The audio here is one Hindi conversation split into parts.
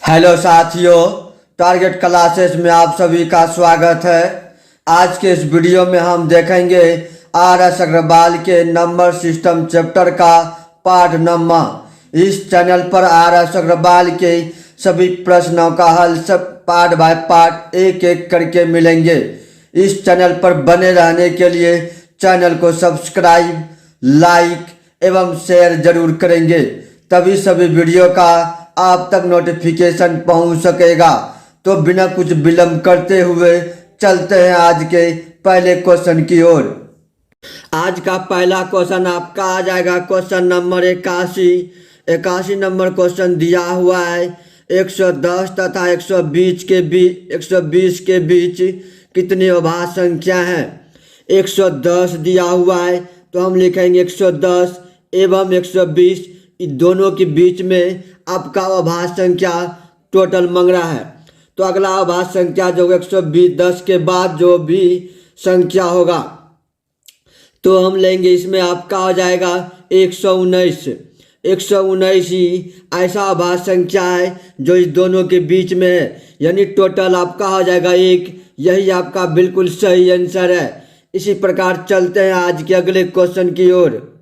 हेलो साथियों, टारगेट क्लासेस में आप सभी का स्वागत है। आज के इस वीडियो में हम देखेंगे आर.एस. अग्रवाल के नंबर सिस्टम चैप्टर का पार्ट नंबर। इस चैनल पर आर.एस. अग्रवाल के सभी प्रश्नों का हल सब पार्ट बाय पार्ट एक एक करके मिलेंगे। इस चैनल पर बने रहने के लिए चैनल को सब्सक्राइब, लाइक एवं शेयर जरूर करेंगे, तभी सभी वीडियो का आप तक नोटिफिकेशन पहुंच सकेगा। तो बिना कुछ विलंब करते हुए चलते हैं आज के पहले क्वेश्चन की ओर। आज का पहला क्वेश्चन आपका आ जाएगा क्वेश्चन नंबर 81 नंबर क्वेश्चन दिया हुआ है। 110 तथा 120 के बीच कितनी अभाज्य संख्या है। 110 दिया हुआ है तो हम लिखेंगे 110 एवं 120 इन दोनों के बीच में आपका अभाज्य संख्या टोटल मांग रहा है। तो अगला अभाज्य संख्या जो 120 10 के बाद जो भी संख्या होगा तो हम लेंगे, इसमें आपका हो जाएगा 119। 119 ही ऐसा अभाज्य संख्या है जो इस दोनों के बीच में है, यानी टोटल आपका हो जाएगा 1। यही आपका बिल्कुल सही आंसर है। इसी प्रकार चलते हैं आज के अगले क्वेश्चन की ओर।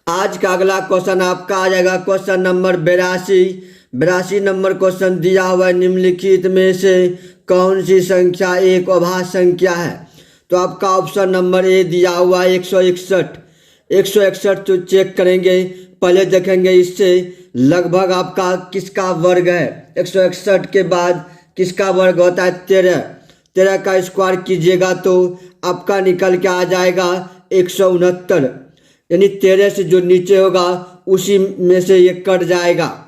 आज का अगला क्वेश्चन आपका आ जाएगा क्वेश्चन नंबर 82 नंबर क्वेश्चन दिया हुआ है। निम्नलिखित में से कौन सी संख्या एक अभाज्य संख्या है। तो आपका ऑप्शन नंबर ए दिया हुआ है 161 तो चेक करेंगे, पहले देखेंगे इससे लगभग आपका किसका वर्ग है। 161 के बाद किसका वर्ग होता है 13 का स्क्वायर कीजिएगा तो आपका निकल के आ जाएगा 169, यानी 13 से जो नीचे होगा उसी में से ये कट जाएगा।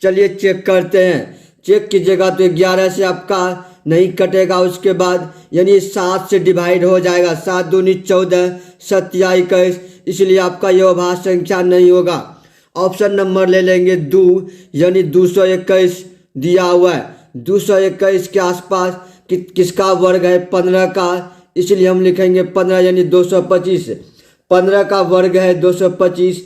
चलिए चेक करते हैं, चेक कीजिएगा तो 11 से आपका नहीं कटेगा, उसके बाद यानी 7 से डिवाइड हो जाएगा। 7 दूनी 14, 7 या 21, इसलिए आपका यह अभाज्य संख्या नहीं होगा। ऑप्शन नंबर ले लेंगे 2, यानी 221 दिया हुआ है। 221 के आसपास किसका वर्ग है 15 का, इसलिए हम लिखेंगे 15 यानी 225। 15 का वर्ग है 225,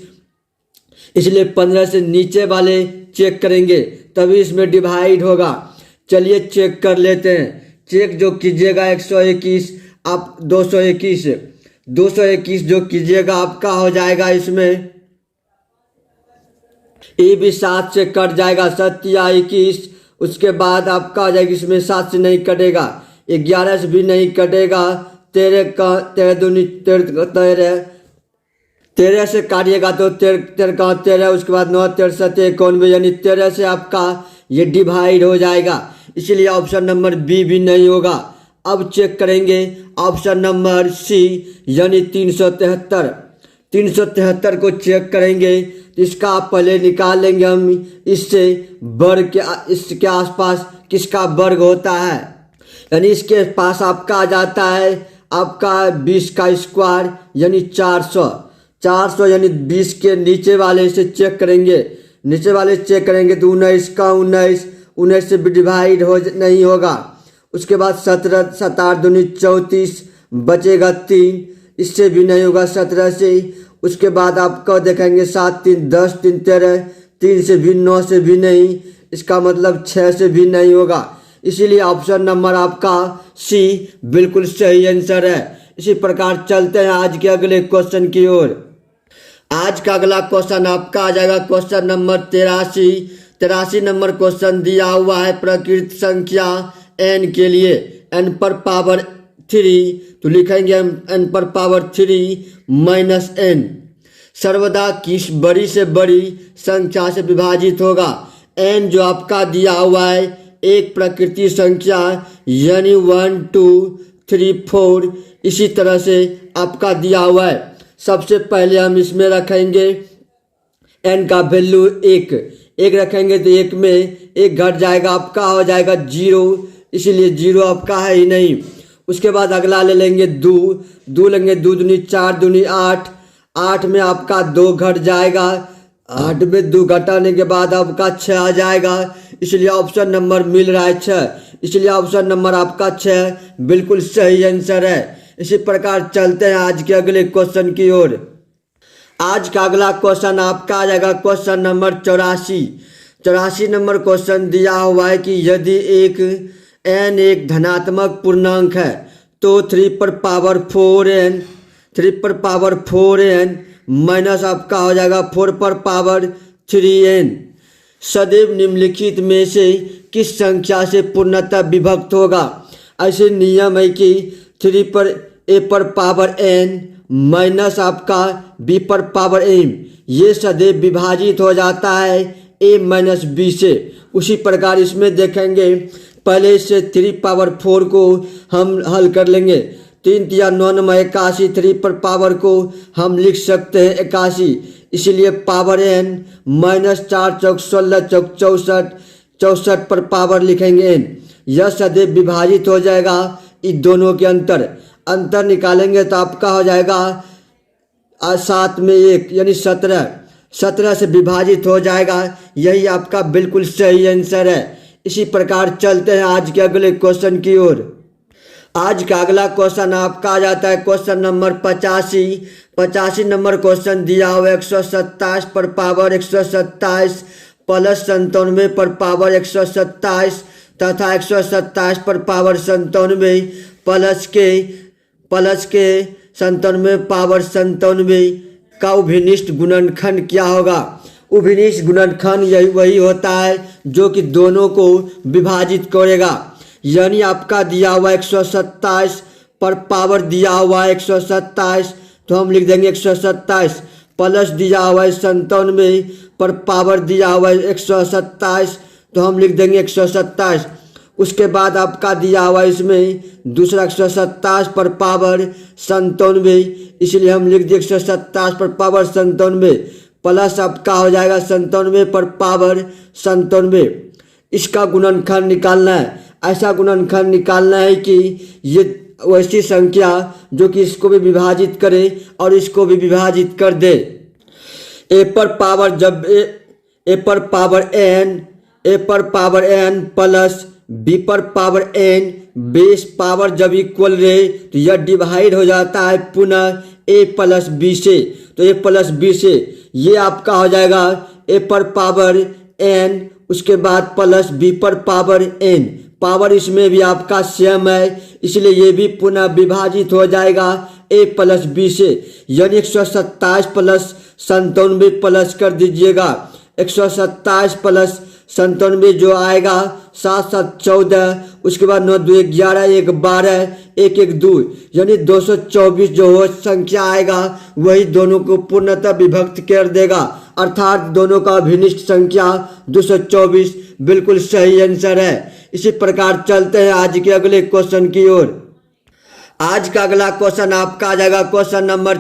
इसलिए 15 से नीचे वाले चेक करेंगे तभी इसमें डिवाइड होगा। चलिए चेक कर लेते हैं। चेक जो कीजिएगा 121 आप 221 जो कीजिएगा आपका हो जाएगा, इसमें ये भी 7 से कट जाएगा, 7 या 21। उसके बाद आपका आ जाएगा, इसमें 7 से नहीं कटेगा, 11 से भी नहीं कटेगा, 13 दूनी 13 से काटिएगा तो 13, उसके बाद 9 13 7 91, यानी 13 से आपका ये डिवाइड हो जाएगा, इसलिए ऑप्शन नंबर बी भी नहीं होगा। अब चेक करेंगे ऑप्शन नंबर सी, यानी 373 को चेक करेंगे। इसका आप पहले निकाल लेंगे हम, इससे वर्ग के इसके आसपास किसका वर्ग होता है, यानी इसके पास आपका आ जाता है आपका 20 का स्क्वायर यानी 400 यानी 20 के नीचे वाले से चेक करेंगे। नीचे वाले चेक करेंगे तो 19 का 19 से भी डिवाइड नहीं होगा। उसके बाद 17 7 दूनी 34 बचेगा 3, इससे भी नहीं होगा 17 से। उसके बाद आपको देखेंगे 7 3 10 3 13, 3 से भी 9 से भी नहीं, इसका मतलब 6 से भी नहीं होगा, इसीलिए ऑप्शन नंबर आपका सी बिल्कुल सही आंसर है। इसी प्रकार चलते हैं आज के अगले क्वेश्चन की ओर। आज का अगला क्वेश्चन आपका आ जाएगा क्वेश्चन नंबर 83 नंबर क्वेश्चन दिया हुआ है। प्रकृत संख्या n के लिए n पर पावर 3 तो लिखेंगे n पर पावर 3 माइनस n सर्वदा किस बड़ी से बड़ी संख्या से विभाजित होगा। n जो आपका दिया हुआ है एक प्रकृति संख्या यानी 1 2 3 4, इसी तरह से आपका दिया हुआ है। सबसे पहले हम इसमें रखेंगे n का वैल्यू 1 रखेंगे तो 1 में 1 घट जाएगा, आपका हो जाएगा 0, इसीलिए 0 आपका है ही नहीं। उसके बाद अगला ले लेंगे 2 लेंगे, 2 दूनी 4 दूनी 8 में आपका 2 घट जाएगा, 8 में 2 घटाने के बाद आपका 6 आ जाएगा, इसलिए ऑप्शन नंबर मिल रहा है 6, इसलिए ऑप्शन नंबर आपका 6 बिल्कुल सही आंसर है। इसी प्रकार चलते हैं आज के अगले क्वेश्चन की ओर। आज का अगला क्वेश्चन आपका आ जाएगा क्वेश्चन नंबर 84 84 नंबर क्वेश्चन दिया हुआ है कि यदि एक n एक धनात्मक पूर्णांक है तो 3 पर पावर 4n माइनस आपका हो जाएगा 4 पर पावर 3n सदैव निम्नलिखित में से किस संख्या से पूर्णतः विभक्त होगा। ऐसे नियम है कि 3 पर a पर पावर n माइनस आपका b पर पावर m ये सदैव विभाजित हो जाता है a माइनस b से। उसी प्रकार इसमें देखेंगे, पहले से 3 पावर 4 को हम हल कर लेंगे। 3 तिया 9 9 81, 3 पर पावर को हम लिख सकते हैं 81, इसलिए पावर n माइनस 4 चौक 16 चौक 64, 64 पर पावर लिखेंगे n। यह सदैव विभाजित हो जाएगा इन दोनों के अंतर निकालेंगे तो आपका हो जाएगा 7 में 1 यानी 17 से विभाजित हो जाएगा। यही आपका बिल्कुल सही आंसर है। इसी प्रकार चलते हैं आज के अगले क्वेश्चन की ओर। आज का अगला क्वेश्चन आपका आ जाता है क्वेश्चन नंबर 85 नंबर क्वेश्चन दिया हुआ 127 पर पावर 127 प्लस 97 पर पावर 127 तथा 127 पर पावर 97 प्लस के 97 पावर 97 का उभयनिष्ठ गुणनखंड क्या होगा। उभयनिष्ठ गुणनखंड यही वही होता है जो कि दोनों को विभाजित करेगा। यानी आपका दिया हुआ 127 पर पावर दिया हुआ 127 तो हम लिख देंगे 127 प्लस दिया हुआ 97 पर पावर दिया हुआ 127 तो हम लिख देंगे 127। उसके बाद आपका दिया हुआ इसमें दूसरा 127 पर पावर 97, इसलिए हम लिख दिए 127 पर पावर 97 प्लस आपका हो जाएगा 97 पर पावर 97। इसका गुणनखंड निकालना है। ऐसा गुणनखंड निकालना है कि ये वैसी संख्या जो कि इसको भी विभाजित करे और इसको भी विभाजित कर दे। a पर पावर n प्लस b पर पावर n बेस पावर जब इक्वल रहे तो यह डिवाइड हो जाता है पुनः a प्लस b से। तो a प्लस b से ये आपका हो जाएगा a पर पावर n उसके बाद प्लस b पर पावर n। पावर इसमें भी आपका सेम है इसलिए ये भी पुनः विभाजित हो जाएगा a प्लस b से। यानी 127 प्लस 97 प्लस कर दीजिएगा 127 प्लस 97 जो आएगा 7 7 14, उसके बाद 9 2 11 1 12 1 1 2 यानी 224 जो हो संख्या आएगा वही दोनों को पूर्णतः विभक्त कर देगा, अर्थात दोनों का अभिनिष्ठ संख्या 224 बिल्कुल सही आंसर है। इसी प्रकार चलते हैं आज के अगले क्वेश्चन की ओर। आज का अगला क्वेश्चन आपका आ जाएगा क्वेश्चन नंबर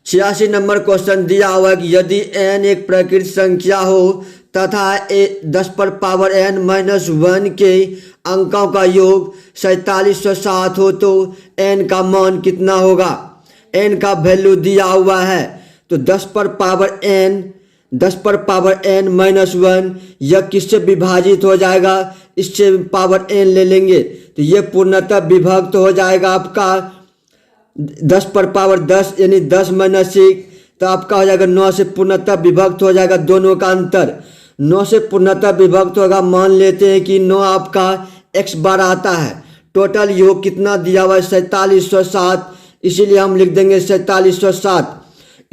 86 नंबर क्वेश्चन दिया हुआ है कि यदि n एक प्रकृत संख्या हो तथा 10 पर पावर n माइनस 1 के अंकों का योग 4707 हो तो n का मान कितना होगा। n का वैल्यू दिया हुआ है तो 10 पर पावर n माइनस 1 यह किससे विभाजित हो जाएगा, इससे पावर n ले लेंगे तो यह पूर्णतः विभक्त हो जाएगा आपका 10 पर पावर 10 यानी 10 माइनस 1 तो आपका हो जाएगा 9 से पूर्णतः विभक्त हो जाएगा। दोनों का अंतर 9 से पूर्णतः विभक्त होगा। मान लेते हैं कि 9 आपका x बार आता है। टोटल योग कितना दिया हुआ है 4707, इसीलिए हम लिख देंगे 4707।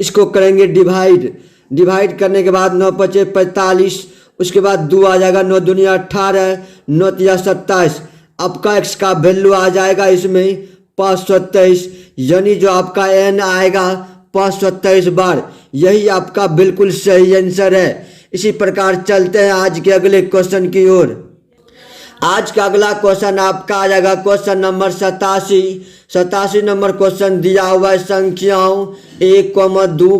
इसको करेंगे डिवाइड करने के बाद 9 पचे 45, उसके बाद 2 आ जाएगा 9 दूनी 18 9 तिया 27। आपका x का वैल्यू आ जाएगा इसमें 523, यानी जो आपका n आएगा 523 बार। यही आपका बिल्कुल सही आंसर है। इसी प्रकार चलते हैं आज के अगले क्वेश्चन की ओर। आज का अगला क्वेश्चन आपका आ जाएगा क्वेश्चन नंबर 87 नंबर क्वेश्चन दिया हुआ है संख्याओं 1, 2,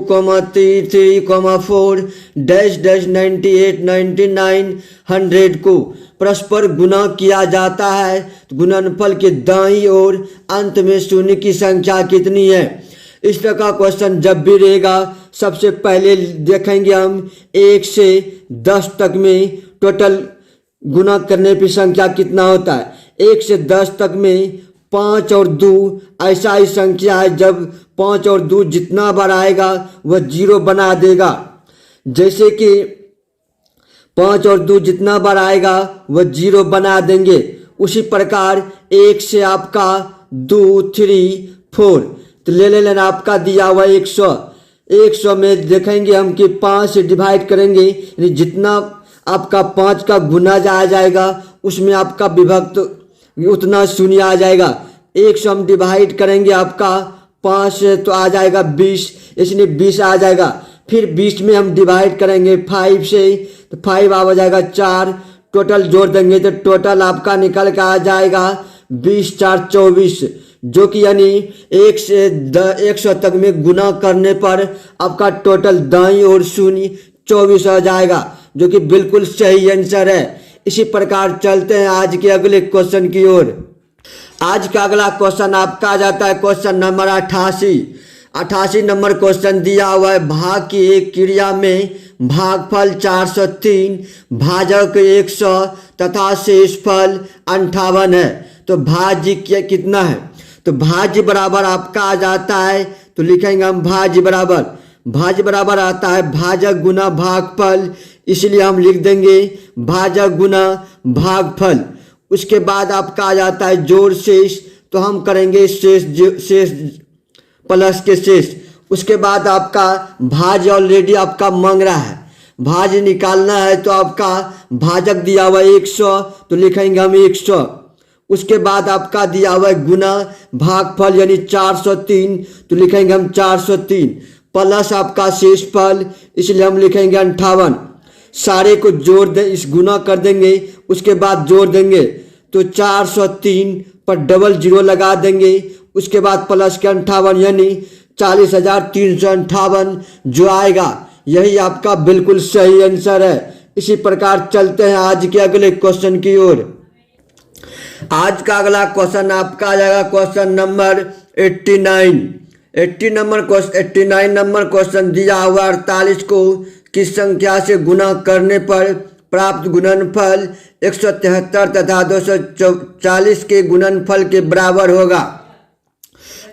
3, 4 डैश 98, 99, 100 को परस्पर गुणा किया जाता है तो गुणनफल के दाईं ओर अंत में शून्य की संख्या कितनी है। इस तरह का क्वेश्चन जब भी रहेगा सबसे पहले देखेंगे हम 1 से 10 तक में टोटल गुना करने पर संख्या कितना होता है। 1 से 10 तक में 5 और 2 ऐसा ही संख्या है, जब 5 और 2 जितना बार आएगा वह 0 बना देगा। जैसे कि 5 और 2 जितना बार आएगा वह 0 बना देंगे। उसी प्रकार 1 से आपका 2, 3, 4 तो ले लेना आपका दिया हुआ 100। 100 में देखेंगे हम कि 5 से डिवाइड करेंगे, यानी जितना आपका 5 का गुना आ जाएगा उसमें आपका विभक्त उतना शून्य आ जाएगा। 100 हम डिवाइड करेंगे आपका 5 से तो आ जाएगा 20, इसलिए 20 आ जाएगा। फिर 20 में हम डिवाइड करेंगे 5 से तो 5 आ जाएगा 4, टोटल जोड़ देंगे तो टोटल आपका निकल के आ जाएगा 20 4 24, जो कि यानी 1 से 100 तक में गुना करने पर आपका टोटल दाईं ओर शून्य 24 आ जाएगा, जो कि बिल्कुल सही आंसर है। इसी प्रकार चलते हैं आज के अगले क्वेश्चन की ओर। आज का अगला क्वेश्चन आपका आ जाता है क्वेश्चन नंबर 88। 88 नंबर क्वेश्चन दिया हुआ है, भाग की एक क्रिया में भागफल 403, भाजक 100 तथा शेषफल 58 है, तो भाज्य कितना है? तो भाज्य बराबर आपका आ जाता है, तो लिखेंगे हम भाज्य बराबर आता है भाजक गुना भागफल, इसलिए हम लिख देंगे भाजक गुना भागफल। उसके बाद आपका आ जाता है जोड़ शेष, तो हम करेंगे शेष प्लस के शेष। उसके बाद आपका भाज्य ऑलरेडी आपका मांग रहा है, भाज्य निकालना है, तो आपका भाजक दिया हुआ 100 तो लिखेंगे हम 100। उसके बाद आपका दिया हुआ है गुना भागफल यानी 403 तो लिखेंगे हम 403, प्लस आपका शेषफल इसलिए हम लिखेंगे 58। सारे को जोड़ दे, इस गुना कर देंगे, उसके बाद जोड़ देंगे तो 403 पर डबल 0 लगा देंगे, उसके बाद प्लस के 58 यानी 40,358 जो आएगा, यही आपका बिल्कुल सही आंसर है। इसी प्रकार चलते हैं आज के अगले क्वेश्चन की ओर। आज का अगला क्वेश्चन आपका आ जाएगा क्वेश्चन नंबर 89। 89 नंबर क्वेश्चन दिया हुआ 48 को किस संख्या से गुना करने पर प्राप्त गुणनफल 173 तथा 240 के गुणनफल के बराबर होगा।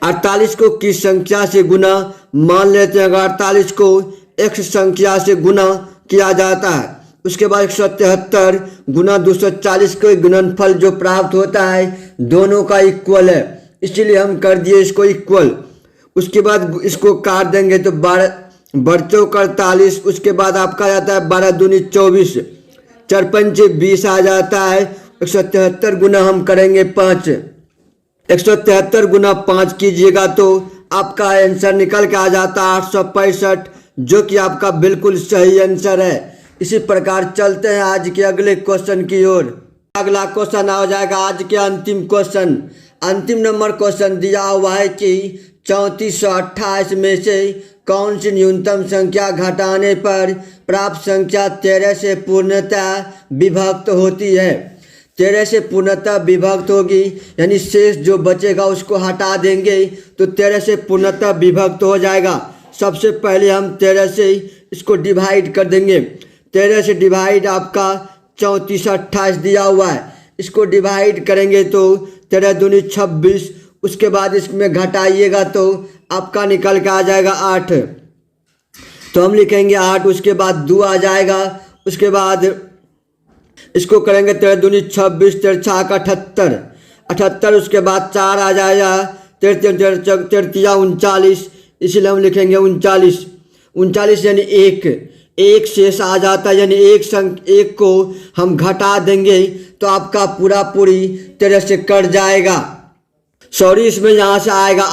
48 को किस संख्या से गुना, मान लेते हैं अगर 48 को x संख्या से गुना किया जाता है, उसके बाद 173 गुना 240 के गुणनफल जो प्राप्त होता है दोनों का इक्वल है, इसलिए हम कर दिए इसको इक्वल। उसके बाद इसको काट देंगे तो 12 बच्चों 48, उसके बाद आपका जाता है 12 दूनी 24, 4 पंचे 20 आ जाता है। 173 गुना हम करेंगे 5, 173 गुना 5 कीजिएगा तो आपका आंसर निकल के आ जाता है 865, जो कि आपका बिल्कुल सही आंसर है। इसी प्रकार चलते हैं आज के अगले क्वेश्चन की ओर। अगला क्वेश्चन आ जाएगा आज के अंतिम क्वेश्चन। अंतिम नंबर क्वेश्चन दिया हुआ है कि 3428 में से कौन सी न्यूनतम संख्या घटाने पर प्राप्त संख्या 13 से पूर्णतः विभक्त होती है। 13 से पूर्णतः विभक्त होगी यानी शेष जो बचेगा उसको हटा देंगे तो 13 से पूर्णतः विभक्त हो जाएगा। सबसे पहले हम 13 से इसको डिवाइड कर देंगे। 13 से डिवाइड आपका 3428 दिया हुआ है, इसको डिवाइड करेंगे तो 13 दूनी 26, उसके बाद इसमें घटाइएगा तो आपका निकल के आ जाएगा 8, तो हम लिखेंगे 8, उसके बाद 2 आ जाएगा, उसके बाद इसको करेंगे 13 दूनी 26, 13 छाक 78, उसके बाद 4 आ जाएगा, 13 39, इसलिए हम लिखेंगे 39 यानी 1 शेष आ जाता है, यानी एक को हम घटा देंगे तो आपका पूरी तरह से कट जाएगा। सॉरी, इसमें यहाँ से आएगा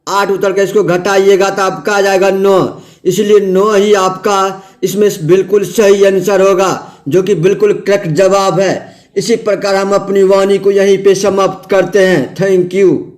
8 उतर के इसको घटाइएगा तो आपका आ जाएगा 9, इसलिए 9 ही आपका इसमें बिल्कुल सही आंसर होगा, जो कि बिल्कुल करेक्ट जवाब है। इसी प्रकार हम अपनी वाणी को यहीं पे समाप्त करते हैं। Thank you.